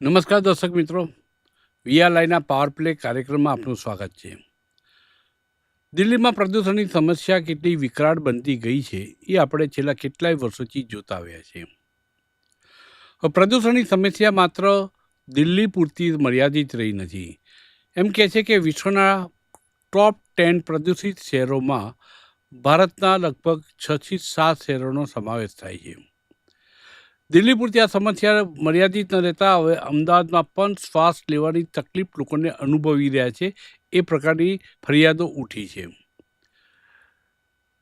નમસ્કાર દર્શક મિત્રો, વીઆરઆઈના પાવર પ્લે કાર્યક્રમમાં આપનું સ્વાગત છે. દિલ્હીમાં પ્રદૂષણની સમસ્યા કેટલી વિકરાળ બનતી ગઈ છે એ આપણે છેલ્લા કેટલાય વર્ષોથી જોતા આવ્યા છીએ. પ્રદૂષણની સમસ્યા માત્ર દિલ્હી પૂરતી મર્યાદિત રહી નથી. એમ કહે છે કે વિશ્વના ટોપ 10 પ્રદૂષિત શહેરોમાં ભારતના લગભગ 6 થી 7 શહેરોનો સમાવેશ થાય છે. દિલ્હી પૂરતી આ સમસ્યા મર્યાદિત ન રહેતા હવે અમદાવાદમાં પણ શ્વાસ લેવાની તકલીફ લોકોને અનુભવી રહ્યા છે એ પ્રકારની ફરિયાદો ઉઠી છે.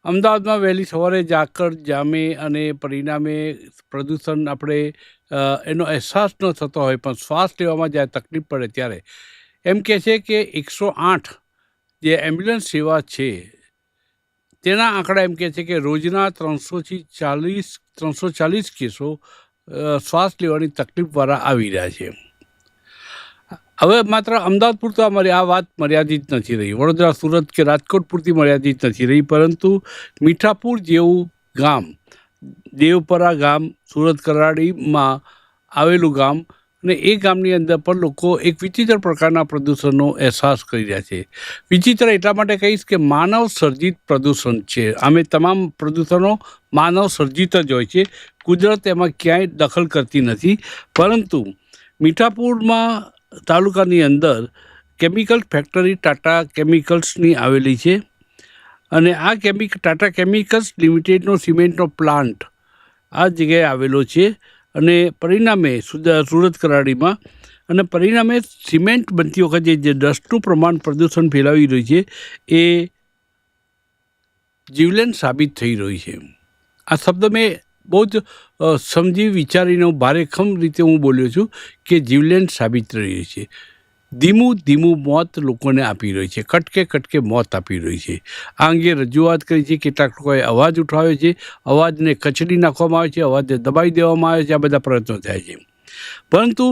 અમદાવાદમાં વહેલી સવારે ઝાકળ જામે અને પરિણામે પ્રદૂષણ આપણે એનો અહેસાસ ન થતો હોય પણ શ્વાસ લેવામાં જ્યારે તકલીફ પડે ત્યારે એમ કહે છે કે 108 જે એમ્બ્યુલન્સ સેવા છે તેના આંકડા એમ કહે છે કે રોજના 340 કેસો શ્વાસ લેવાની તકલીફવાળા આવી રહ્યા છે. હવે માત્ર અમદાવાદ પૂરતું અમારી આ વાત મર્યાદિત નથી રહી, વડોદરા, સુરત કે રાજકોટ પૂરતી મર્યાદિત નથી રહી, પરંતુ મીઠાપુર જેવું ગામ, દેવપરા ગામ, સુરત કરાડીમાં આવેલું ગામ અને એ ગામની અંદર પણ લોકો એક વિચિત્ર પ્રકારના પ્રદૂષણનો અહેસાસ કરી રહ્યા છે. વિચિત્ર એટલા માટે કહીશ કે માનવ સર્જિત પ્રદૂષણ છે. આમે તમામ પ્રદૂષણો માનવ સર્જિત જ હોય છે, કુદરત એમાં ક્યાંય દખલ કરતી નથી. પરંતુ મીઠાપુરમાં તાલુકાની અંદર કેમિકલ ફેક્ટરી ટાટા કેમિકલ્સની આવેલી છે અને આ ટાટા કેમિકલ્સ લિમિટેડનો સિમેન્ટનો પ્લાન્ટ આ જગ્યાએ આવેલો છે અને પરિણામે સુરત કરાડીમાં અને પરિણામે સિમેન્ટ બનતી વખતે જે ડસ્ટનું પ્રમાણ પ્રદૂષણ ફેલાવી રહ્યું છે એ જીવલેણ સાબિત થઈ રહ્યું છે. આ શબ્દ મેં બહુ જ સમજી વિચારીને ભારેખમ રીતે હું બોલ્યો છું કે જીવલેણ સાબિત રહી છે. ધીમું મોત લોકોને આપી રહી છે, કટકે મોત આપી રહી છે. આ અંગે રજૂઆત કરી છે, કેટલાક લોકોએ અવાજ ઉઠાવ્યો છે, અવાજને કચડી નાખવામાં આવે છે, અવાજને દબાઈ દેવામાં આવે છે, આ બધા પ્રયત્નો થાય છે. પરંતુ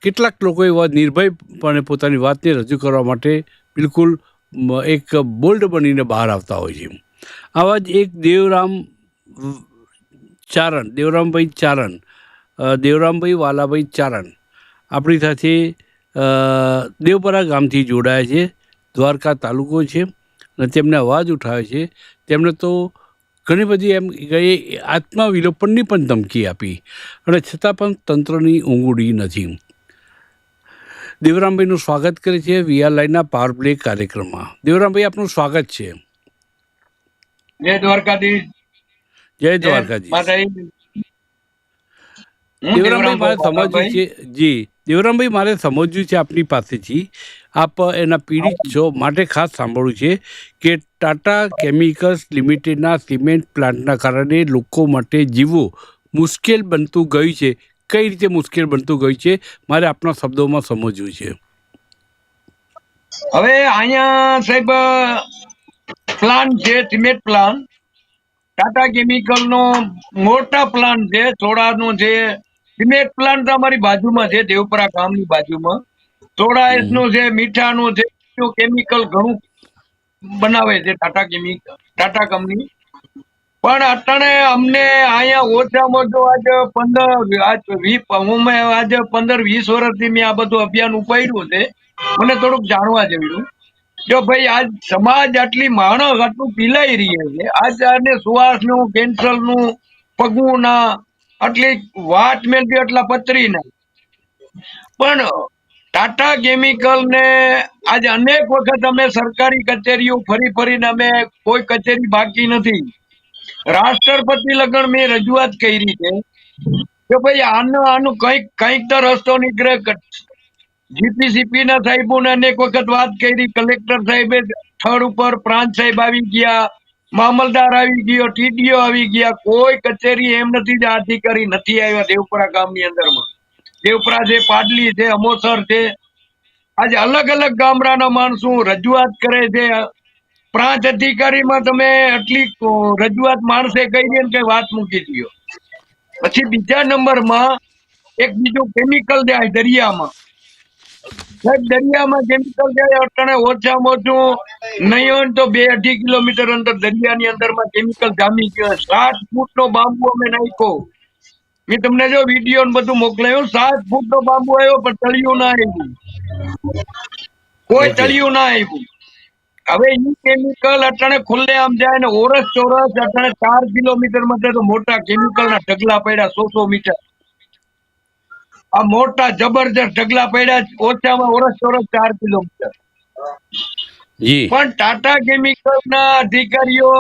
કેટલાક લોકો એવા નિર્ભયપણે પોતાની વાતને રજૂ કરવા માટે બિલકુલ એક બોલ્ડ બનીને બહાર આવતા હોય છે. આવા જ એક દેવરામભાઈ વાલાભાઈ ચારણ આપણી સાથે દેવપરા ગામથી જોડાયા છે, દ્વારકા તાલુકો છે અને તેમને અવાજ ઉઠાવે છે. તેમણે તો ઘણી બધી એમ આત્મવિલોપનની પણ ધમકી આપી અને છતાં પણ તંત્રની ઊંઘ ઉડી નથી. દેવરામભાઈનું સ્વાગત કરે છે વીઆરઆઈના પાવર પ્લે કાર્યક્રમમાં. દેવરામભાઈ, આપનું સ્વાગત છે. જય દ્વારકાધીશ. જય દ્વારકાધીશ. દેવરામભાઈ, મારે સમજવું છે દેવરામભાઈ, મારે સમજવું છે આપની પાસેથી, આપ એના પીડિત છો માટે ખાસ સાંભળવું છે કે ટાટા કેમિકલ્સ લિમિટેડના સિમેન્ટ પ્લાન્ટના કારણે લોકો માટે જીવવું મુશ્કેલ બનતું ગયું છે. કઈ રીતે મુશ્કેલ બનતું ગયું છે મારે આપના શબ્દોમાં સમજવું છે. હવે અહીંયા સાહેબ પ્લાન્ટ છે, સિમેન્ટ પ્લાન્ટ, ટાટા કેમિકલ નો મોટા પ્લાન્ટ છે, સોડાનો છે. સિમેન્ટ પ્લાન્ટ અમારી બાજુમાં છે, દેવપરા ગામની બાજુમાં. સોડા એસ નો છે, મીઠાનો છે, કેમિકલ ઘણું બનાવે છે ટાટા કંપની. પણ અત્યારે અમને અહીંયા ઓછામાં ઓછું આજે 15-20 વર્ષથી મેં આ બધું અભિયાન ઉપાડ્યું છે. મને થોડુંક જાણવા જેવું જો ભાઈ આજ સમાજ આટલી માણસ આટલું પીલાઈ રહી છે, આજ આને શ્વાસ નું, કેન્સર નું, પગવું ના આટલી વાત મેળવી એટલા પતરી ના. પણ ટાટા કેમિકલ ને આજે અનેક વખત અમે સરકારી કચેરીઓ ફરીને અમે કોઈ કચેરી બાકી નથી. રાષ્ટ્રપતિ લગન મેં રજૂઆત કરી છે કે ભાઈ આનું કઈક તો રસ્તો નીકળે. જીપીસીપી ના સાહેબો ને અનેક વખત વાત કરી, કલેક્ટર સાહેબે સ્થળ ઉપર, પ્રાંત સાહેબ આવી ગયા, મામલદાર આવી ગયો, ટીડીઓ આવી ગયા, કોઈ કચેરી એમ નથી જે અધિકારી નથી આવ્યા દેવપરા ગામની અંદરમાં. દેવપરા છે, પાડલી છે, અમોસર છે, આજે અલગ અલગ ગામડાના માણસો રજૂઆત કરે છે. પ્રાંત અધિકારીમાં તમે આટલી રજૂઆત માણસે કરી કે વાત મૂકી દો. પછી બીજા નંબરમાં એક બીજું કેમિકલ જાય દરિયામાં. દરિયામાં કેમિકલ જાય અટાણે ઓછામાં ઓછું નહીં હોય તો 2-2.5 કિલોમીટર અંદર દરિયાની અંદરમાં કેમિકલ જામી ગયો. 7 ફૂટ નો બાંબુ અમે નાખ્યો. મેં તમને જો વિડીયો ને બધું મોકલાયું, 7 ફૂટ નો બાંબુ આવ્યો પણ તળિયું ના આવ્યું, કોઈ ઓકે તળિયું ના આવ્યું. હવે ઈ કેમિકલ અટાણે ખુલ્લે આમ જાય ને ઓરસ ચોરસ અટાણે 4 કિલોમીટર માં તો મોટા કેમિકલ ના ઢગલા પડ્યા, 100 મીટર. આ મોટા જબરજસ્ત ઢગલા પડ્યા, ઓછામાં ઓરસ ચોરસ 4 કિલોમીટર. જી પણ ટાટા કેમિકલ ના અધિકારીઓ,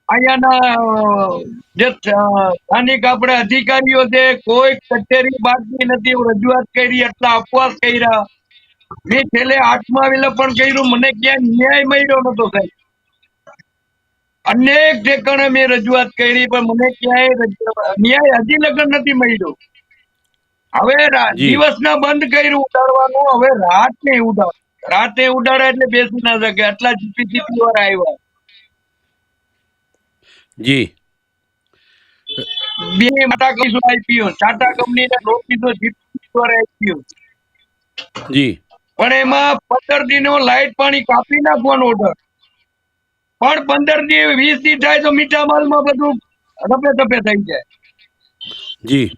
અહીંયાના જે સ્થાનિક આપણે અધિકારીઓ છે, કોઈ કચેરી બાકી નથી. રજૂઆત કરી, એટલા અપવાસ કર્યા. મેં છેલ્લે 8મા વિલપણ કર્યું, મને ક્યાં ન્યાય મળ્યો નતો સાહેબ. અનેક ઠેકાણે મેં રજૂઆત કરી પણ મને ક્યાંય ન્યાય હજી લગન નથી મળ્યો. હવે જી દિવસના બંધ કર્યું ઉડાડવાનું, હવે રાતે ઉડાડ, રાતે ઉડાડે એટલે બેસી ના શકે, આટલા જીપીસીપી વાળા આવ્યા. જી બે ટાટા કંપની આપ્યું, ટાટા કંપનીને નોટિસો જીપીસીપી વાળા આપ્યું. જી પણ એમાં 15 દિનો લાઇટ પાણી કાપી નાખવાનો ઓર્ડર. પણ 15 દી 20 દી થાય તો મીઠા માલમાં બધું રપે તપે થઈ જાય. જી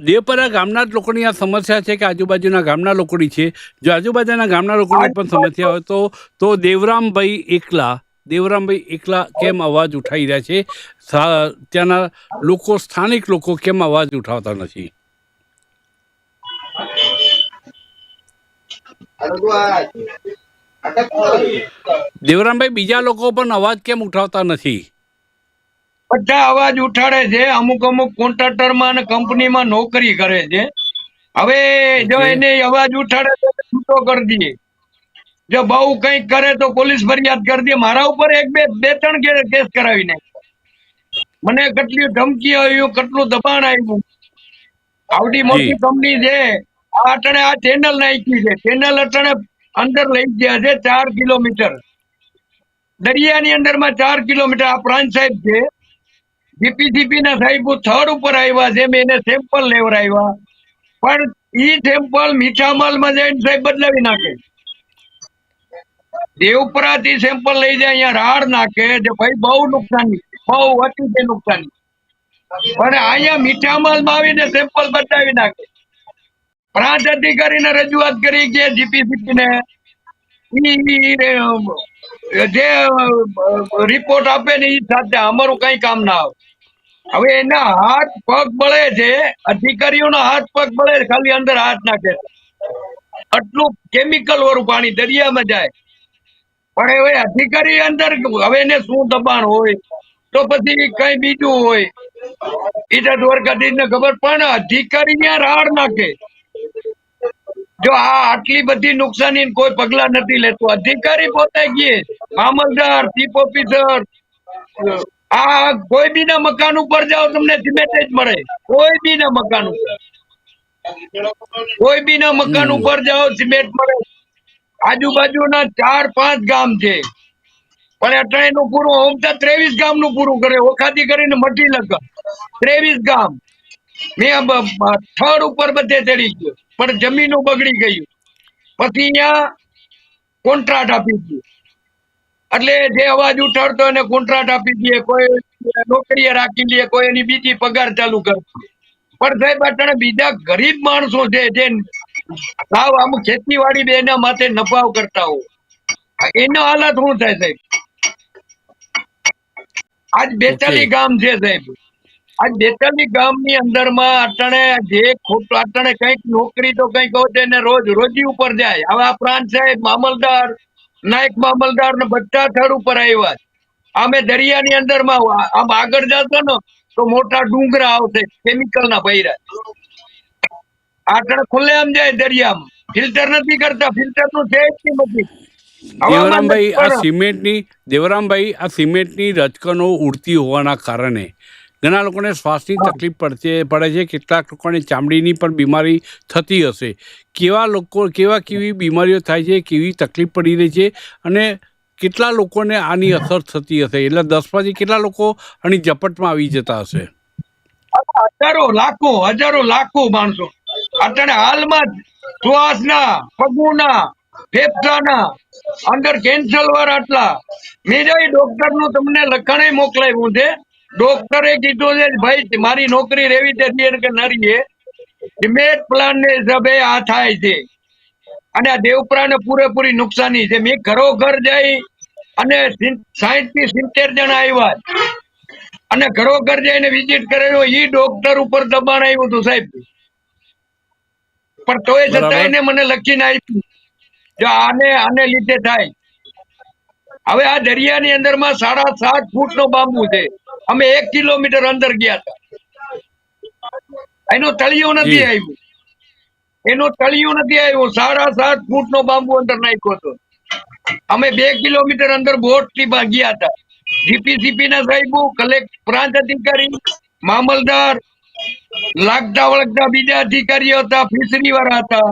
દેવપરા ગામના જ લોકોની આ સમસ્યા છે કે આજુબાજુના ગામના લોકોની છે? જો આજુબાજુના ગામના લોકોની પણ સમસ્યા હોય તો દેવરામભાઈ એકલા કેમ અવાજ ઉઠાવી રહ્યા છે? ત્યાંના લોકો, સ્થાનિક લોકો કેમ અવાજ ઉઠાવતા નથી? દેવરામભાઈ, બીજા લોકો પણ અવાજ કેમ ઉઠાવતા નથી? બધા અવાજ ઉઠાડે છે. અમુક કોન્ટ્રાક્ટરમાં અને કંપનીમાં નોકરી કરે છે. હવે જો ઓકે એને અવાજ ઉઠાડે તો છૂટો કરી દઈએ, જો બહુ કંઈક કરે તો પોલીસ ફરિયાદ કરી દે. મારા ઉપર બે ત્રણ કેસ કરાવીને મને કેટલી ધમકી આવ્યું, કેટલું દબાણ આવ્યું. આવડી જી મોટી કંપની છે, આ અટાણે આ ચેનલ નાખી છે, ચેનલ અટાણે અંદર લઈ ગયા છે 4 કિલોમીટર દરિયાની અંદરમાં. 4 કિલોમીટર. આ પ્રાંત સાહેબ છે, જીપીસીપી ના સાહેબ થર્ડ ઉપર આવ્યા છે, મેં એને સેમ્પલ લેવડાવ્યા, પણ ઈ સેમ્પલ મીઠા માલમાં જઈને સાહેબ બદલાવી નાખે. દેવપરા થી સેમ્પલ લઈ જાય, અહીંયા રાડ નાખે છે. ભાઈ બહુ નુકસાની, બહુ અતિ નુકસાની. પણ અહીંયા મીઠા માલમાં આવીને સેમ્પલ બદલાવી નાખે. પ્રાંત અધિકારીને રજૂઆત કરી કે જીપીસીપી ને જે રિપોર્ટ આપે ને એ સાથે અમારું કઈ કામ ના આવે. હવે એના હાથ પગ બળે છે, અધિકારીઓના હાથ પગ બળે છે, ખાલી અંદર હાથ નાખે છે. આટલું કેમિકલ વાળું પાણી દરિયામાં જાય. પણ હવે અધિકારી અંદર, હવે એને શું દબાણ હોય તો પછી કઈ બીજું હોય, એ તો દ્વારકાધીશ ને ખબર. પણ અધિકારી ત્યાં રાડ નાખે. જો આ આટલી બધી નુકસાની કોઈ પગલા નથી લેતો. અધિકારી પોતે ગયે, મામલતદાર, ચીફ ઓફિસર, આ કોઈ બી ના મકાન ઉપર જાઓ તમને સિમેન્ટ જ મળે. કોઈ બી ના મકાન ઉપર, કોઈ બી ના મકાન ઉપર જાઓ સિમેન્ટ મળે. આજુબાજુના 4-5 ગામ છે, પણ અટાણે નું પૂરું ઓમ તો 23 ગામ નું પૂરું કરે. ઓખાતી કરીને મટી લગા 23 ગામ. મેં થર્ડ ઉપર બધે ચડી ગયો, પણ જમીનો બગડી ગયું. પછી અહીંયા કોન્ટ્રાક્ટ આપી દઈએ, એટલે જે અવાજ ઉઠાડતો એને કોન્ટ્રાક્ટ આપી દઈએ, કોઈ નોકરીએ રાખી દઈએ, કોઈ એની બીજી પગાર ચાલુ કરે. પણ સાહેબ અટાણે બીજા ગરીબ માણસો છે, જે સાવ આમ ખેતીવાડી બે એના માથે નફાવ કરતા હોય, એનો હાલત શું થાય સાહેબ? આજ બેતાલી ગામ છે સાહેબ. આજ બેતાલી ગામની અંદરમાં અટાણે જે ખોટું, અટાણે કઈક નોકરી તો કઈક હોય એને રોજ રોજી ઉપર જાય. હવે આ પ્રાંત સાહેબ, મામલદાર, નાયક મામલદાર ને બધા થડ ઉપર આવ્યા. અમે દરિયાની અંદરમાં આમ આગળ જશો ને તો મોટા ડુંગરા આવશે કેમિકલ ના ભૈરા. આટણે ખુલ્લે આમ જાય દરિયામાં, ફિલ્ટર નથી કરતા, ફિલ્ટર નું છે જ નથી. હવામાન દેવરામભાઈ, આ સિમેન્ટની રચકણો ઉડતી હોવાના કારણે ઘણા લોકોને શ્વાસની તકલીફ પડે છે. કેટલાક લોકોને ચામડીની પણ બીમારી થતી હશે. કેવી બીમારીઓ થાય છે, કેવી તકલીફ પડી રહી છે, અને કેટલા લોકોને આની અસર થતી હશે? એટલે 10માંથી કેટલા લોકો આની ઝપટમાં આવી જતા હશે? હજારો લાખો માણસો અટાણે હાલમાં શ્વાસના, પગુના, ફેફસાના અંદર કેન્સર વાળા આટલા. મેં જો ડોક્ટર નું તમને લખાણે મોકલાવ્યું છે. ડોક્ટરે કીધું છે ભાઈ મારી નોકરી રેવી તે કે ન રહીએ, ડિમેટ પ્લાન ને હિસાબે આ થાય છે અને આ દેવપરાને પૂરેપૂરી નુકસાની છે. મેં ઘરોઘર જઈ અને 60 થી 70 જણા આવ્યા અને ઘરોઘર જઈને વિઝિટ કરેલો. ઈ ડોક્ટર ઉપર દબાણ આવ્યું હતું સાહેબ, પણ તોય છતાં બરાબર. એને મને લખીને આપ્યું જો આને લીધે થાય. હવે આ દરિયાની અંદરમાં 7.5 ફૂટ નો બાંબુ છે. અમે 1 કિલોમીટર અંદર ગયા હતા, એનું તળિયું નથી જી આવ્યું, એનું તળિયું નથી આવ્યું. 7.5 ફૂટ નો બાંબુ અંદર નાખ્યો હતો. અમે 2 કિલોમીટર અંદર બોટ થી ગયા હતા. જીપીસીપી ના સાહેબો, કલેક્ટર, પ્રાંત અધિકારી, મામલદાર, લાગતા વળગતા બીજા અધિકારીઓ હતા, ફિશરી વાળા હતા.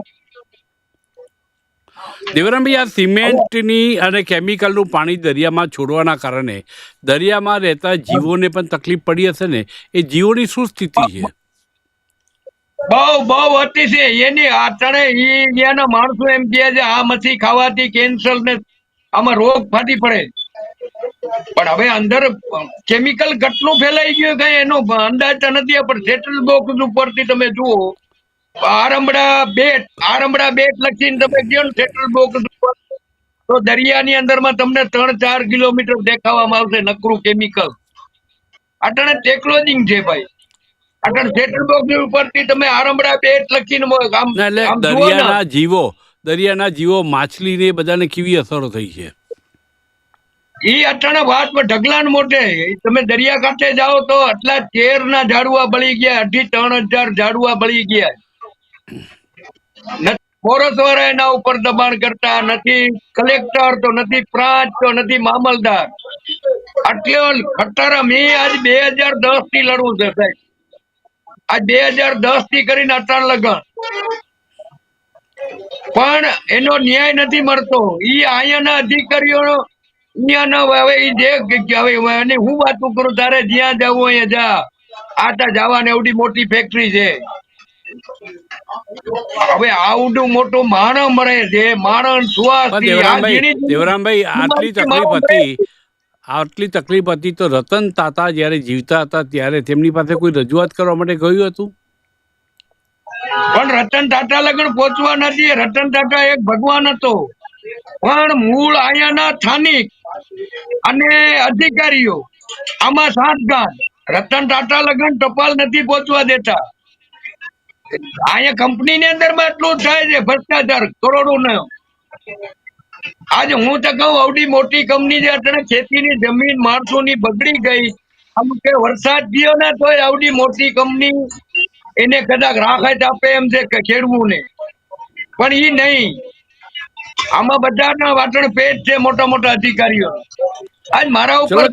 દેવરામભાઈ, આ સિમેન્ટની અને કેમિકલનું પાણી દરિયામાં છોડવાના કારણે દરિયામાં રહેતા જીવોને પણ તકલીફ પડી હશે ને? એ જીવોની શું સ્થિતિ છે? બહુ અતિશય એની આટણે એના માણસો એમ કહે છે આ મચ્છી ખાવાથી કેન્સર ને આમાં રોગ ફાટી પડે. પણ હવે અંદર કેમિકલ કેટલું ફેલાઈ ગયું કઈ એનો અંદાજ તો નથી. પણ સેટલ બોક્સ ઉપરથી તમે જુઓ, આરમડા બેટ લખીને તમે ગયો ને સેટલ બોક્સ ઉપર, તો દરિયાની અંદરમાં તમને 3-4 કિલોમીટર દેખાવામાં આવશે નકરું કેમિકલ. આટણે ટેકનોલોજી છે ભાઈ. અટણ સેટલ બોક્સ ઉપરથી તમે આરમડા બેટ લખીને આમ ના, એટલે આમ જુઓ ને, દરિયાના જીવો, માછલીને એ બધાને કેવી અસરો થઈ છે? ઈ અટાણે વાત ઢગલાન મોટે. તમે દરિયા કાંઠે જાઓ તો આટલા 13 ના ઝાડવા બળી ગયા, 2,500-3,000 ઝાડવા બળી ગયા. ફોરેસ્ટ વાળા એના ઉપર દબાણ કરતા નથી, કલેક્ટર તો નથી, પ્રાંત તો નથી, મામલદાર. આટલો ખટારા. મેં આજ 2010 થી લડવું છે સાહેબ. આ 2010 થી કરીને અટાણ લગન પણ એનો ન્યાય નથી મળતો. ઈ અહીંયાના અધિકારીઓ હવે હું વાતું કરું, તારે જ્યાં જવું અહીંયા જા. આટા જવા ને એવડી મોટી ફેક્ટરી છે. હવે આવડું મોટું માણસ મરે છે, માણસ સુવાસ થી આ દેવરામભાઈ, આટલી તકલીફ હતી તો રતન તાતા જ્યારે જીવતા હતા ત્યારે તેમની પાસે કોઈ રજૂઆત કરવા માટે ગયું હતું? પણ રતન ટાટા લગન પહોંચવા નથી. રતન ટાટા એક ભગવાન હતો, પણ મૂળ અહીંયાના સ્થાનિક અને અધિકારીઓ આમાં સાંઠગાંઠ. રતન ટાટા લગન ટપાલ નથી પહોંચવા દેતા. અહીંયા કંપની ની અંદર માં એટલું થાય છે ભ્રષ્ટાચાર કરોડો નો. આજે હું તો કહું આવડી મોટી કંપની છે, અત્યારે ખેતીની જમીન માણસોની બગડી ગઈ. અમુક વરસાદ થયો ને તોય આવડી મોટી કંપની એને કદાચ રાહત આપે એમ છે કે ખેડવું ને, પણ ઈ નહીં. આમાં બધાના વાટણ પેટ છે, મોટા મોટા અધિકારીઓ. આજ મારા ઉપર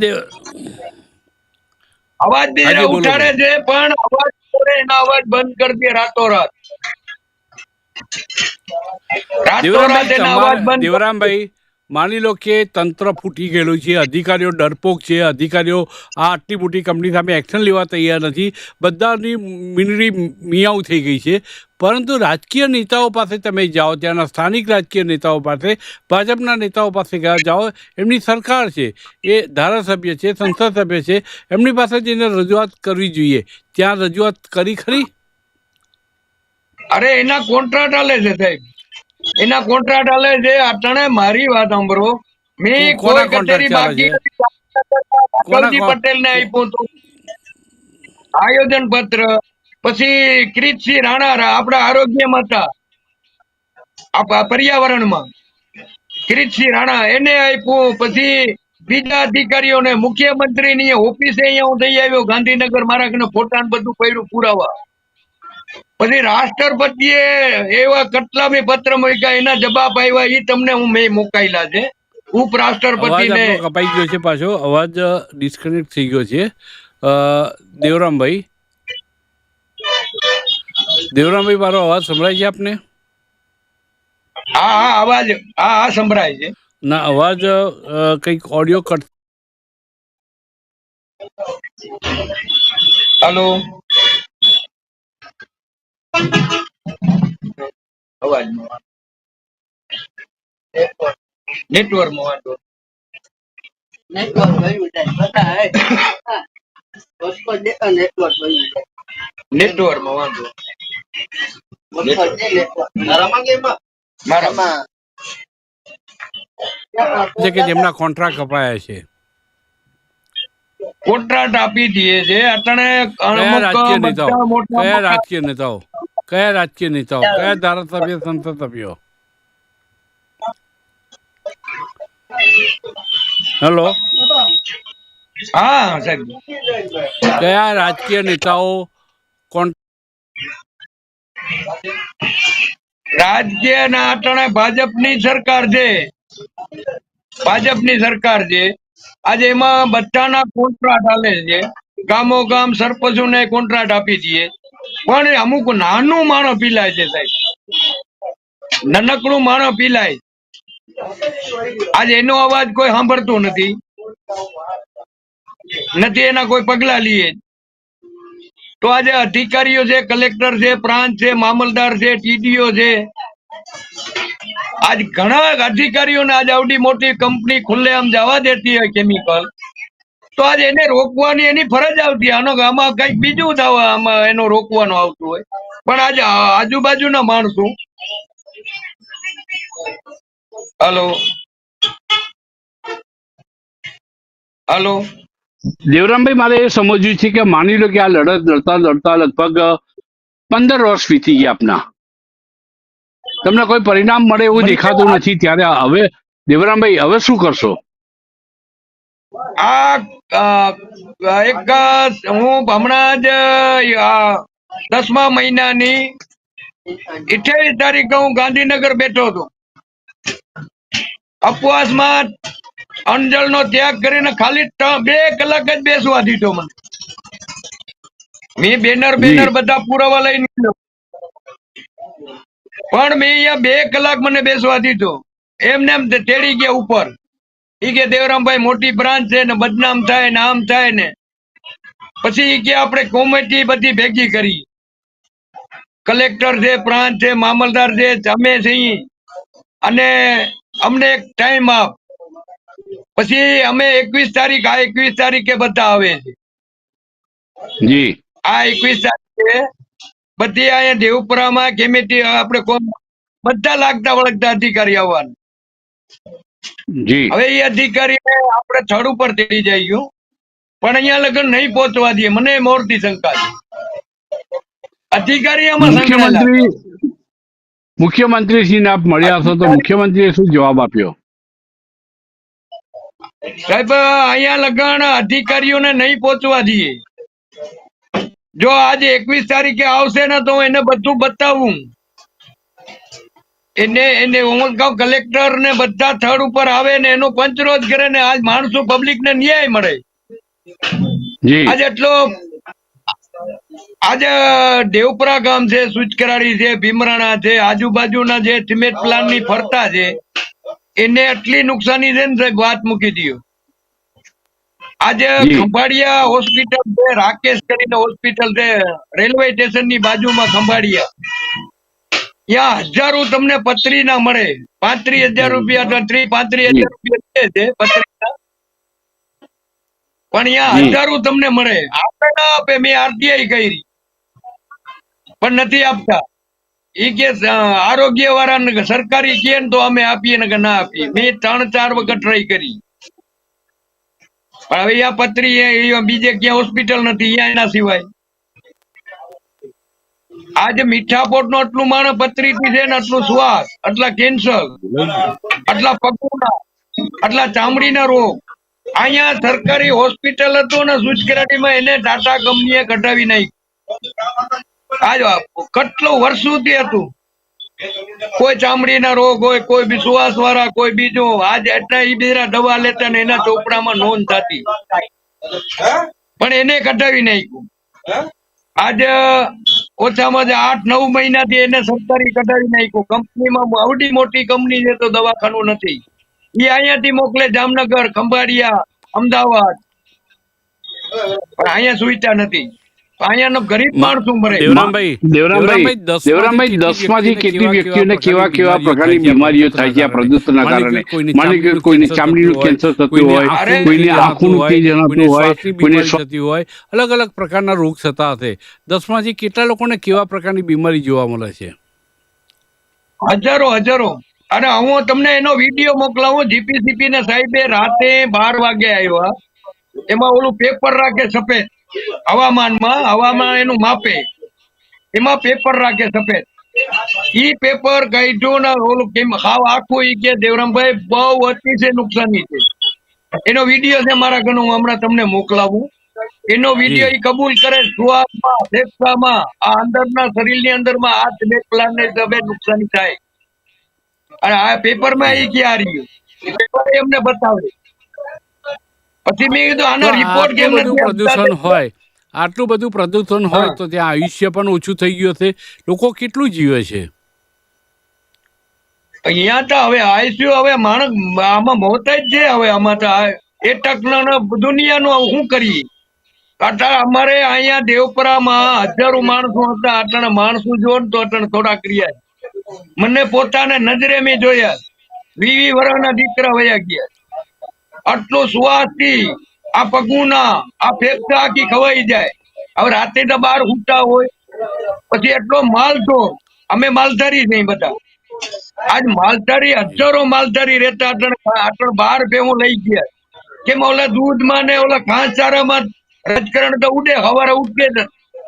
અવાજ બીજા ઉઠાડે છે, પણ અવાજ એના અવાજ બંધ કરી દે રાતોરાત. દેવરામભાઈ, માની લો કે તંત્ર ફૂટી ગયેલું છે, અધિકારીઓ ડરપોક છે, અધિકારીઓ આ આટલી મોટી કંપની સામે એક્શન લેવા તૈયાર નથી, બધાની મીનરી મિયાઉ થઈ ગઈ છે. પરંતુ રાજકીય નેતાઓ પાસે તમે જાઓ, ત્યાંના સ્થાનિક રાજકીય નેતાઓ પાસે, ભાજપના નેતાઓ પાસે જાઓ, એમની સરકાર છે, એ ધારાસભ્ય છે, સંસદ સભ્ય છે, એમની પાસે જઈને રજૂઆત કરવી જોઈએ. ત્યાં રજૂઆત કરી ખરી? અરે એના કોન્ટ્રાક્ટ આલે છે સાહેબ, એના કોન્ટ્રાક્ટ આલે છે. અટાણે મારી વાત સાંભળો, મેં કોઈ કચેરી બાકી નથી. પટેલ ને આપ્યું હતું આયોજન પત્ર. પછી કિરીટસિંહ રાણા આપડા આરોગ્યમાં હતા, પર્યાવરણમાં કિરીટસિંહ રાણા એને આપ્યું. પછી બીજા અધિકારીઓને, મુખ્યમંત્રી ની ઓફિસે અહીંયા હું જઈ આવ્યો ગાંધીનગર, મારા કને ફોટા બધું પડ્યું પુરાવા. પછી રાષ્ટ્રપતિએ એવા કેટલા બી પત્ર મૂક્યા, એના જવાબ આવ્યા, એ તમને મેં મોકલેલા છે. ઉપરાષ્ટ્રપતિને કપાઈ ગયો છે, પાછો અવાજ ડિસ્કનેક્ટ થઈ ગયો છે. દેવરામભાઈ, મારો અવાજ સંભળાય છે આપને? હા અવાજ હા સંભળાય છે. ના, અવાજ કંઈક ઓડિયો કટ. હેલો, અવાજ નેટવર્કમાં વાંધો નેટવર્કમાં વાંધો મારા છે કે જેમના કોન્ટ્રાક્ટ કપાયા છે કોન્ટ્રાક્ટ આપી દઈએ છે અટાણે કયા રાજકીય અમુક નેતાઓ બધા મોટા કયા મોટા રાજકીય નેતાઓ કયા રાજકીય નેતાઓ કયા ધારાસભ્ય સંસદ સભ્યો હેલો હા સાહેબ કયા રાજકીય નેતાઓ કોણ રાજ્ય ના અટાણે ભાજપની સરકાર છે ભાજપની સરકાર છે આજે એમાં બધાના કોન્ટ્રાક્ટ હાલે છે ગામો ગામ સરપંચોને કોન્ટ્રાક્ટ આપી દઈએ પણ અમુક નાનું માણસ પીલાય છે સાહેબ નાનકડું માણસ પીલાય આજે એનો અવાજ કોઈ સાંભળતું નથી એના કોઈ પગલા લઈએ તો આજે અધિકારીઓ છે કલેક્ટર છે પ્રાંત છે મામલદાર છે ટીડીઓ છે આજ ઘણા અધિકારીઓને આજ આવડી મોટી કંપની ખુલ્લેઆમ જવા દેતી હોય કેમિકલ તો આજે એને રોકવાની એની ફરજ આવતી આમાં કઈક બીજું થવા આમાં એનો રોકવાનું આવતું હોય પણ આજે આજુબાજુના માણસો હલો હલો દેવરામભાઈ મારે એ સમજવું છે કે માની લો કે આ લડત લડતા લડતા લગભગ 15 વર્ષ વીતી ગયા આપના તમને કોઈ પરિણામ મળે એવું મને દેખાતું નથી ત્યારે હવે દેવરામભાઈ હવે શું કરશો આ એક હું હમણાં જ 10મા મહિનાની 28 તારીખે હું ગાંધીનગર બેઠો હતો ઉપવાસમાં અંજળનો ત્યાગ કરીને ખાલી 2 કલાક જ બેસવા દીધો મને મેં બેનર જી બધા પુરાવા લઈને ગયો. પણ મેં અહીંયા 2 કલાક મને બેસવા દીધો એમને એમ તેડી ગયા ઉપર ઈ કે દેવરામભાઈ મોટી બ્રાન્ચ છે ને બદનામ થાય ને આમ થાય ને પછી ઈ કે આપણે કોમિટી બધી ભેગી કરી કલેક્ટર છે પ્રાંત છે મામલદાર છે અમે છીએ અને અમને એક ટાઈમ આપ પછી અમે 21 તારીખે બધા આવે છે જી આ 21 તારીખે બધી અહીંયા દેવપુરામાં કેમેટી આપણે બધા લાગતા વળગતા અધિકારી આવવાના જી હવે એ અધિકારીને આપણે થડ ઉપર તેડી જઈશું પણ અહીંયા લગન નહીં પહોંચવા દઈએ મને મોરથી શંકા છે અધિકારી આમાં સંકળાયેલા મુખ્યમંત્રીશ્રીને આપ મળ્યા છો તો મુખ્યમંત્રીએ શું જવાબ આપ્યો સાહેબ અહીંયા લગન અધિકારીઓને નહીં પહોંચવા દઈએ જો આજે 21 તારીખે આવશે ને તો એને બધું બતાવું એને હું કહું કલેક્ટર ને બધા થર્ડ ઉપર આવે ને એનો પંચરોજ કરે ને આજ માણસો પબ્લિક ને ન્યાય મળે જી આજે એટલો આજે દેવપુરા ગામ છે સુચકરાડી છે ભીમરાણા છે આજુબાજુના જે સિમેન્ટ પ્લાન ની ફરતા છે એને એટલી નુકસાની છે ને વાત મૂકી દો આજે ખંભાળિયા હોસ્પિટલ છે રાકેશ કરીને હોસ્પિટલ છે રેલવે સ્ટેશન ની બાજુમાં ખંભાળિયા ત્યાં હજારો તમને પત્રી ના મળે 35,000 રૂપિયા 35,000 રૂપિયા છે પત્રીના પણ અહીંયા હજારો તમને મળે આપણે ના આપે મેં આરટીઆઈ કરી પણ નથી આપતા ઈ કે આરોગ્ય વાળા સરકારી કે તો અમે આપીએ ને કે ના આપીએ મેં 3-4 વખત ટ્રાય કરી પણ હવે આ પત્રી બીજે ક્યાં હોસ્પિટલ નથી અહીંયા એના સિવાય આજે મીઠાપોટ નો આટલું માણસ પથરી થી છે ને આટલું શ્વાસ આટલા કેન્સર આટલા પગના આટલા ચામડીના રોગ અહીંયા સરકારી હોસ્પિટલ હતું ને સુચકરાટીમાં એને ટાટા કંપનીએ કઢાવી નાખી આજ કેટલું વર્ષ સુધી હતું કોઈ ચામડીના રોગ હોય કોઈ બી શ્વાસ વાળા કોઈ બીજું આજે એટલા ઈ બીજા દવા લેતા ને એના ચોપડામાં નોંધ થતી પણ એને કઢાવી નાખ્યું આજે ઓછામાં ઓછા 8-9 મહિનાથી એને સરકારી કઢાવી નાખ્યું કંપનીમાં આવડી મોટી કંપની છે તો દવાખાનું નથી એ અહીંયાથી મોકલે જામનગર ખંભાળિયા અમદાવાદ પણ અહીંયા સુવિધા નથી અહીંયાનો ગરીબ માણસ મરે. દેવરામભાઈ દેવરામભાઈ દેવરામભાઈ 10 માંથી કેટલી વ્યક્તિઓને કેવા પ્રકારની બીમારીઓ થાય છે આ પ્રદૂષણના કારણે? માની કે કોઈને ચામડીનું કેન્સર થતું હોય, કોઈને આંખોનું તેજ જણાતું હોય, કોઈને થતી હોય, અલગ અલગ પ્રકારના રોગ થતા હશે. 10 માંથી કેટલા લોકોને કેવા પ્રકારની બીમારી જોવા મળે છે? હજારો. અને હું તમને એનો વિડીયો મોકલાવું. જીપીસીપી ના સાહેબે રાતે 12 વાગે આવ્યા, એમાં ઓલું પેપર રાખે સફેદ, હવામાન એનું માપે, એમાં પેપર રાખે સફેદ. ઈ પેપર કાઢ્યું ને ઓલું કેમ હાવ આખું, ઈ કે દેવરામભાઈ બહુ અતિશય નુકસાની છે. એનો વિડીયો છે મારા ઘણો, હું હમણાં તમને મોકલાવું. એનો વિડીયો ઈ કબૂલ કરે, શ્વાસમાં, ફેફસામાં, આ અંદરના શરીરની અંદરમાં આ પ્લાન ને હિસાબે નુકસાની થાય. અને આ પેપરમાં ઈ કે આ રહ્યું, પેપર એમને બતાવે. પછી મેં કીધું આનો રિપોર્ટ કેમ નથી આપતા? આટલું બધું પ્રદૂષણ હોય તો ત્યાં આયુષ્ય પણ ઓછું થઈ ગયું હશે. લોકો કેટલું જીવે છે અહીંયા તો હવે આઈસીયુ, હવે માણસ આમાં મોત જ છે. હવે આમાં તો એ ટકનો દુનિયાનું શું કરીએ? અમારે અહીંયા દેવપરામાં હજારો માણસો હતા. આટલા માણસો જો ને તો થોડા ક્રિયા. મને પોતાને નજરે મેં જોયા, 20 વર્ષના દીકરા વયા ગયા. આટલો શ્વાસ થી આ પગુના આ ફેફસા આખી ખવાઈ જાય. હવે રાતે તો બહાર ઉઠતા હોય, પછી એટલો માલઢોર. અમે માલધારી નહીં બધા. આજ માલધારી, હજારો માલધારી રહેતા. આટલો 12 ભેહું લઈ ગયા. કેમ ઓલા દૂધમાં ને ઓલા ઘાસચારામાં રાજકારણ તો ઉડે. હવારે ઉઠે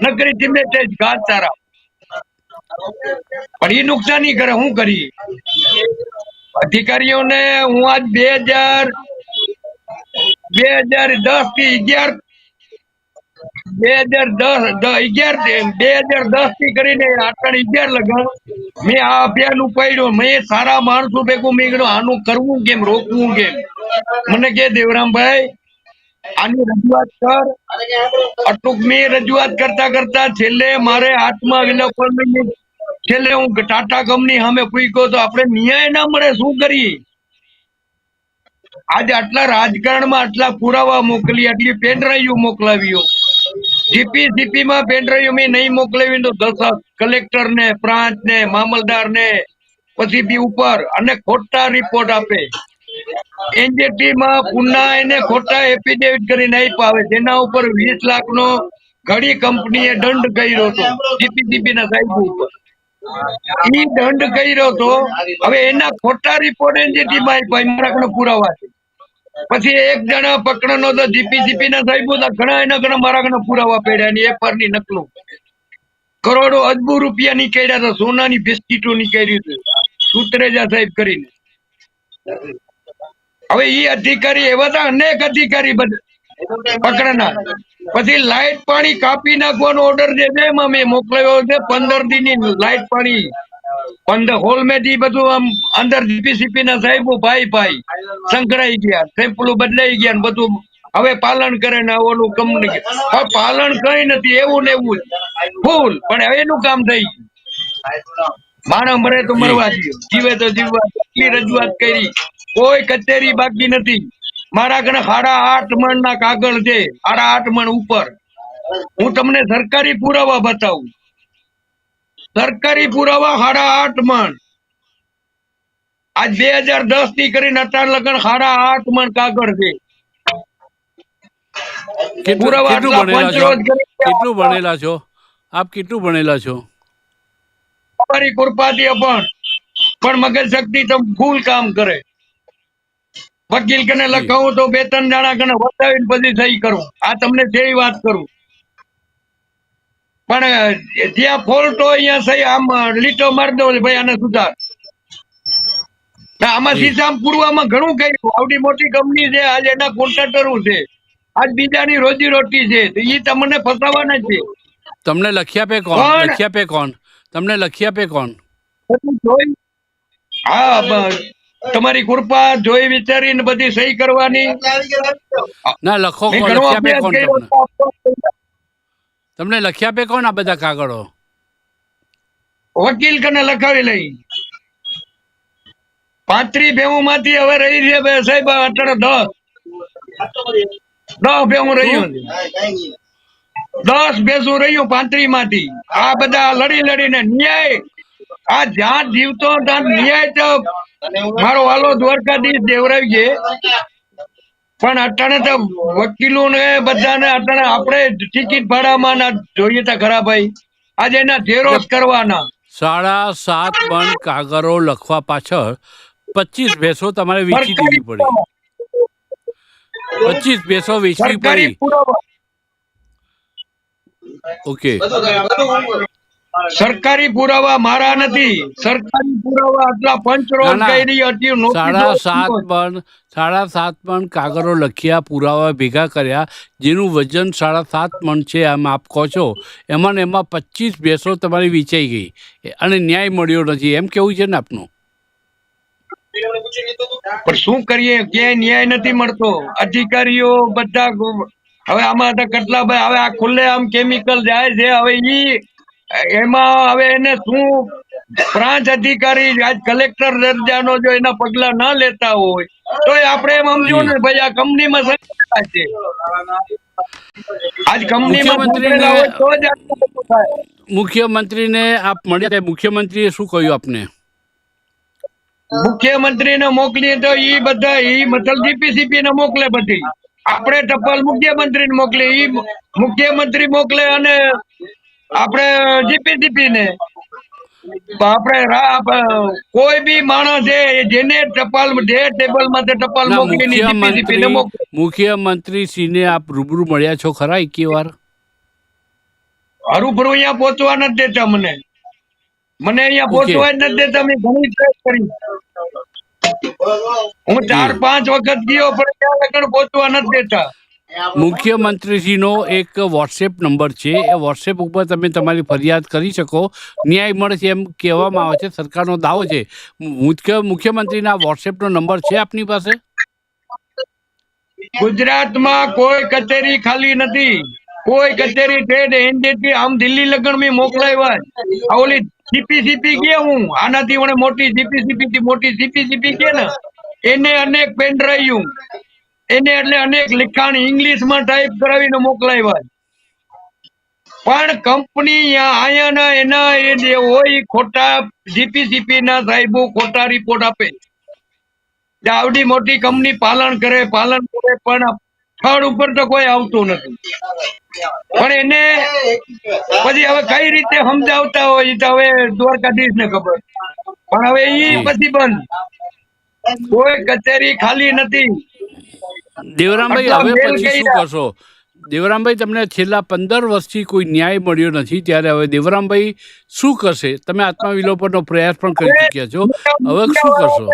નકરી ધીમે તે ઘાસચારા, પણ એ નુકસાની કરે. શું કરીએ? અધિકારીઓને હું આજ 2010 થી 2010 થી કરીને 11 લગન મેં આ અભિયાન ઉપાડ્યું. મેં સારા માણસો ભેગું મેં કીધું આનું કરવું કેમ, રોકવું કેમ? મને કે દેવરામભાઈ આની રજૂઆત કર. અટુક મેં રજૂઆત કરતા છેલ્લે મારે હાથમાં વિલોપન, છેલ્લે હું ટાટા કંપની સામે પૂછ્યો તો આપણે ન્યાય ના મળે, શું કરીએ? આજે આટલા રાજકારણમાં આટલા પુરાવા મોકલી, આટલી પેનડ્રાઈવ મોકલાવ્યો. જીપીસીપી માં પેનડ્રાઈવ મેં નહીં મોકલાવી તો 10 કલેક્ટર ને, પ્રાંત ને, મામલદાર ને, પછી બી ઉપર અને ખોટા રિપોર્ટ આપે. એનજીટી માં પુના એને ખોટા એફિડેવિટ કરીને આપ્યા. આવે જેના ઉપર 20 લાખ નો ઘડી કંપનીએ દંડ કર્યો હતો જીપીસીપી ના સાહેબ ઉપર. ઈ દંડ કર્યો હતો. હવે એના ખોટા રિપોર્ટ એનજીટી માં આપ્યા, મારા કને પુરાવા છે. પછી એક જણા પકડનો તો જીપીસીપી ના સાહેબ ઘણા એના ઘણા મારા કને પુરાવા પડ્યા. એની એફઆર ની નકલો કરોડો અજબુ રૂપિયા નીકળ્યા હતા. સોનાની બિસ્કીટો નીકળી હતી સુત્રેજા સાહેબ કરીને. હવે ઈ અધિકારી એવા હતા, અનેક અધિકારી પકડના. પછી લાઈટ પાણી કાપી નાખવાનો ઓર્ડર જે છે એમાં મેં મોકલાવ્યો છે. 15 દિનની લાઈટ પાણી 15 હોલ મેં બધું આમ અંદર જીપીસીપી ના સાહેબો ભાઈ સંકળાઈ ગયા, સેમ્પલો બદલાઈ ગયા ને બધું હવે પાલન કરે ને ઓલું કંપની પાલન કઈ નથી. એવું ને એવું ફૂલ, પણ હવે એનું કામ થઈ ગયું. માણસ મરે તો મરવા દો, જીવે તો જીવવા. એટલી રજૂઆત કરી, કોઈ કચેરી બાકી નથી. મારા ઘરે 8.5 મણ ના કાગળ છે, 8.5 મણ ઉપર. હું તમને સરકારી પુરાવા બતાવું. સરકારી પુરાવા 8.5 મણ. આજ 2010 થી કરીને અત્યાર લગન 8.5 મણ કાગળ છે. પુરાવા આટલા પંચરોજ કેટલું ભણેલા છો આપ? કેટલું ભણેલા છો? અમારી કૃપાથી પણ મગજ શક્તિ તો ફૂલ કામ કરે. વકીલ કને લખાવું તો 2-3 જણા કને વટાવીને પછી સહી કરું. આ તમને જેવી વાત કરું. પણ જ્યાં ફોલ્ટ હોય અહીંયા સહી આમ લીટો મારી દો, ભાઈ આને સુધાર. આમાં સીસામ પૂર્વમાં ઘણું કર્યું. આવડી મોટી કંપની છે, આજ એના કોન્ટ્રાક્ટરો છે, આજ બીજાની રોજી રોટી છે, તો એ તમને ફસાવાના છે. તમને લખી આપે કોણ? તમને લખી આપે કોણ? હા, તમારી કૃપા જોઈ વિચારીને બધી સહી કરવાની. ના લખો કોણ? લખી આપે કોણ તમને લખી આપે કોણ આ બધા કાગળો? વકીલ કને લખાવી લઈ. 35 ભેવું માંથી હવે રહી છે સાહેબ અત્યારે 10 ભેવું રહ્યું. 10 ભેંસું રહ્યું 35 માંથી. આ બધા લડી લડીને ન્યાય, આ જ્યાં જીવતો ત્યાં ન્યાય તો મારો વાલો દ્વારકાધીશ દેવરાવજે. પણ અટાણે તો વકીલો ને બધાને અટાણે આપણે ટિકિટ ભાડામાં ના જોઈએ તો ખરા ભાઈ. આજે એના ઝેરોક્ષ કરવાના. 7.5 મણ કાગરો લખવા પાછળ 25 ભેંસો તમારે વેચી દેવી પડી. 25 ભેંસો વેચવી સરકારી પડી. પુરાવા, ઓકે, સરકારી પુરાવા મારા નથી. સરકારી પુરાવા આટલા પંચરોજ ના, ના. કરી હતી. 7.5 મણ કાગરો લખ્યા, પુરાવા ભેગા કર્યા, જેનું વજન 7.5 મણ છે, આમ આપ કહો છો. એમાં ને એમાં 25 ભેંસો તમારી વેચાઈ ગઈ અને ન્યાય મળ્યો નથી, એમ કેવું છે ને આપનું? પણ શું કરીએ, ક્યાંય ન્યાય નથી મળતો. અધિકારીઓ બધા હવે આમાં તો કેટલા ભાઈ, હવે આ ખુલ્લે આમ કેમિકલ જાય છે. હવે એમાં હવે એને શું, પ્રાંત અધિકારી આજ કલેક્ટર દરજાનો જો એના પગલા ના લેતા હોય તો આપણે એમ સમજો ને ભાઈ આ કંપનીમાં સંકળાયેલા છે. આજ કંપનીમાં સંકળાયેલા હોય તો જ આટલું બધું થાય. મુખ્યમંત્રીને આપ મળ્યા, મુખ્યમંત્રીએ શું કહ્યું આપને? મુખ્યમંત્રીને મોકલીએ તો ઈ બધા મતલબ જીપીસીપી ને મોકલે બધી. આપણે ટપાલ મુખ્યમંત્રીને મોકલે, ઈ મુખ્યમંત્રી મોકલે અને આપણે જીપીસીપી ને. આપણે કોઈ બી માણસ છે જેને ટપાલ જે ટેબલ માંથી ટપાલ મોકલી જીપીસીપી ને મોકલે. મુખ્યમંત્રી શ્રીને આપ રૂબરૂ મળ્યા છો ખરા એકે વાર? હરુભરું અહીંયા પહોંચવા નથી દેતા મને અહીંયા પહોંચવા જ નથી દેતા. મેં ઘણી ટ્રાય કરી, હું 4-5 વખત ગયો પણ ત્યાં લગન પહોંચવા નથી દેતા. મુખ્યમંત્રીશ્રીનો એક વોટ્સએપ નંબર છે, એ વોટ્સએપ ઉપર તમે તમારી ફરિયાદ કરી શકો, ન્યાય મળે છે એમ કહેવામાં આવે છે, સરકારનો દાવો છે. મુખ્યમંત્રીના વોટ્સએપનો નંબર છે આપની પાસે? ગુજરાતમાં કોઈ કચેરી ખાલી નથી. કોઈ કચેરી ટ્રેડ એનજીટી આમ દિલ્હી લગન મેં મોકલાવ્યા. આ ઓલી જીપીસીપી કે હું આનાથી મને મોટી જીપીસીપી થી મોટી જીપીસીપી કે ને એને અનેક પેન ડ્રાઈવ એને એટલે અનેક લખાણ ઇંગ્લિશમાં ટાઈપ કરાવીને મોકલાવ્યા. પણ કંપની અહીંયાના એના એ જે હોય ખોટા જીપીસીપી ના સાહેબો ખોટા રિપોર્ટ આપે. આવડી મોટી કંપની પાલન કરે પણ સ્થળ ઉપર તો કોઈ આવતું નથી. પણ એને પછી હવે કઈ રીતે સમજાવતા હોય તો હવે દ્વારકાધીશ ને ખબર. પણ હવે ઈ પછી બંધ, કોઈ કચેરી ખાલી નથી. દેવરામભાઈ, હવે પછી શું કરશો? દેવરામભાઈ, તમને છેલ્લા 15 વર્ષથી કોઈ ન્યાય મળ્યો નથી, ત્યારે હવે દેવરામભાઈ શું કરશે? તમે આત્મવિલોપનનો પ્રયાસ પણ કરી ચૂક્યા છો, હવે શું કરશો?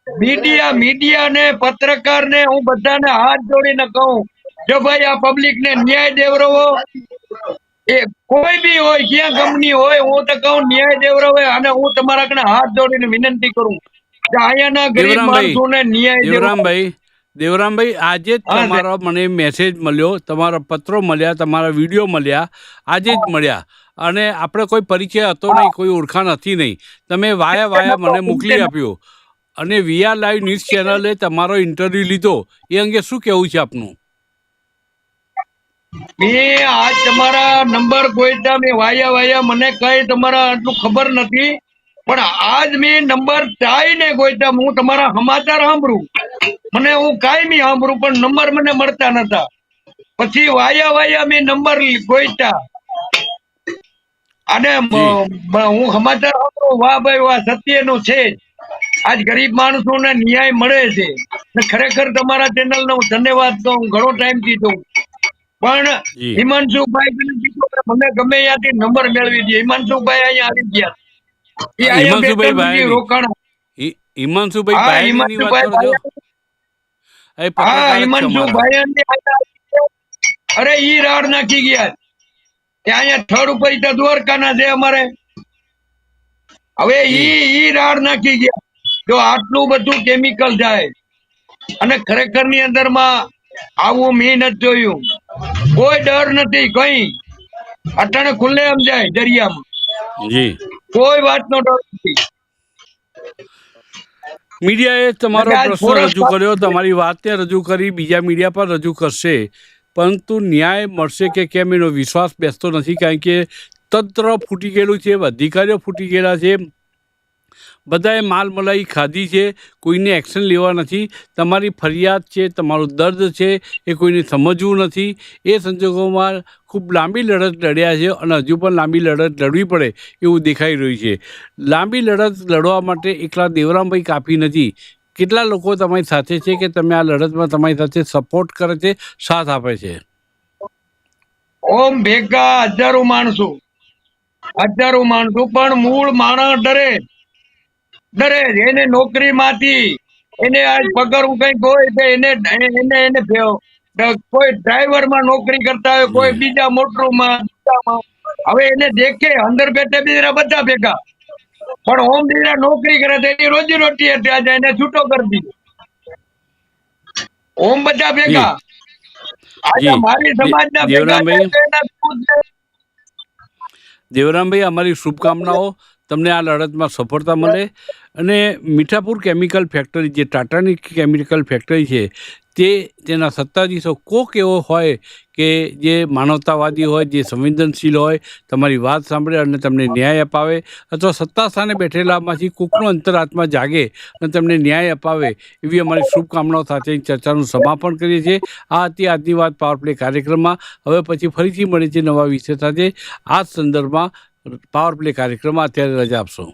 મીડિયા ને પત્રકાર ને હું બધાને હાથ જોડીને કહું, જો ભાઈ આ પબ્લિક ને ન્યાય દેવરાવો. એ કોઈ બી હોય, ક્યાં કંપની હોય, હું તો કહું ન્યાય દેવરાવે. અને હું તમારા કને હાથ જોડીને વિનંતી કરું કે અહીંયાના ગરીબ માણસોને ન્યાય. દેવરામભાઈ, આજે જ તમારો મને મેસેજ મળ્યો, તમારા પત્રો મળ્યા, તમારા વિડીયો મળ્યા, આજે જ મળ્યા. અને આપણે કોઈ પરિચય હતો નહીં, કોઈ ઓળખાણ હતી નહીં, તમે વાયા મને મોકલી આપ્યો. અને વીઆર લાઈવ ન્યૂઝ ચેનલે તમારો ઇન્ટરવ્યુ લીધો, એ અંગે શું કહેવું છે આપનું? મેં આજ તમારા નંબર ગોઈતા, મેં વાયા મને કઈ તમારા આટલું ખબર નથી, પણ આજ મેં નંબર ચાઈને ગોઈતા. હું તમારા સમાચાર સાંભળું, મને હું કાયમી સાંભળું, પણ નંબર મને મળતા નતા. પછી વાયા મેં નંબર ગોઈતા અને હું સમાચાર સાંભળું. વાહ ભાઈ વાહ, સત્યનું છે. આજ ગરીબ માણસોને ન્યાય મળે છે. ખરેખર તમારા ચેનલ નો હું ધન્યવાદ કહું, ઘણો ટાઈમ થી. પણ હિમાંશુભાઈ મને ગમે ત્યાંથી નંબર મેળવી દે. હિમાંશુભાઈ અહીંયા આવી ગયા. અરે ઈ રાડ નાખી ગયા. અહીંયા થર્ડ ઉપર દ્વારકાના છે અમારે. હવે ઈ રાડ નાખી ગયા. જો આટલું બધું કેમિકલ જાય અને ખરેખર ની અંદર માં આવું મેં નથી જોયું. કોઈ ડર નથી, કઈ અટાણે ખુલ્લે આમ જાય દરિયામાં. કોઈ વાતનો ડર નથી. મીડિયાએ તમારો પ્રશ્ન રજૂ કર્યો, તમારી વાતને રજૂ કરી, બીજા મીડિયા પર રજૂ કરશે. પરંતુ ન્યાય મળશે કે કેમ એનો વિશ્વાસ બેસતો નથી, કારણ કે તંત્ર ફૂટી ગયેલું છે, અધિકારીઓ ફૂટી ગયેલા છે, બધાએ માલ મલાઈ ખાધી છે, કોઈને એક્શન લેવા નથી. તમારી ફરિયાદ છે, તમારું દર્દ છે, એ કોઈને સમજવું નથી. એ સંજોગોમાં ખૂબ લાંબી લડત લડ્યા છે અને હજુ પણ લાંબી લડત લડવી પડે એવું દેખાઈ રહ્યું છે. લાંબી લડત લડવા માટે એકલા દેવરામભાઈ કાફી નથી. કેટલા લોકો તમારી સાથે છે કે તમે આ લડતમાં તમારી સાથે સપોર્ટ કરે છે, સાથ આપે છે? ઓમ ભેગા હજારો માણસો પણ મૂળ માણસ ડરે એને નોકરીમાંથી, એને આજ પગાર કઈક હોય તો એને કોઈ ડ્રાઈવરમાં નોકરી કરતા હોય, કોઈ બીજા મોટરમાં, હવે એને દેખે અંદર બેઠે બીજા બધા ભેગા, પણ ઓમ બીજા નોકરી કરે તો એની રોજી રોટી આજે એને છૂટો કરી દીધો. ઓમ બધા ભેગા આજે મારી સમાજના દેવરામભાઈ, અમારી શુભકામનાઓ. તમને આ લડતમાં સફળતા મળે. અને મીઠાપુર કેમિકલ ફેક્ટરી, જે ટાટાની કેમિકલ ફેક્ટરી છે, તેના સત્તાધીશો કોક એવો હોય કે જે માનવતાવાદી હોય, જે સંવેદનશીલ હોય, તમારી વાત સાંભળે અને તમને ન્યાય અપાવે, અથવા સત્તા સ્થાને બેઠેલામાંથી કોકનો અંતરાત્મા જાગે અને તમને ન્યાય અપાવે, એવી અમારી શુભકામનાઓ સાથે ચર્ચાનું સમાપન કરીએ છીએ. આ હતી આજની વાત પાવર પ્લે કાર્યક્રમમાં. હવે પછી ફરીથી મળે છે નવા વિષય સાથે. આ જ સંદર્ભમાં પાવર પ્લે કાર્યક્રમમાં અત્યારે રજા આપશો.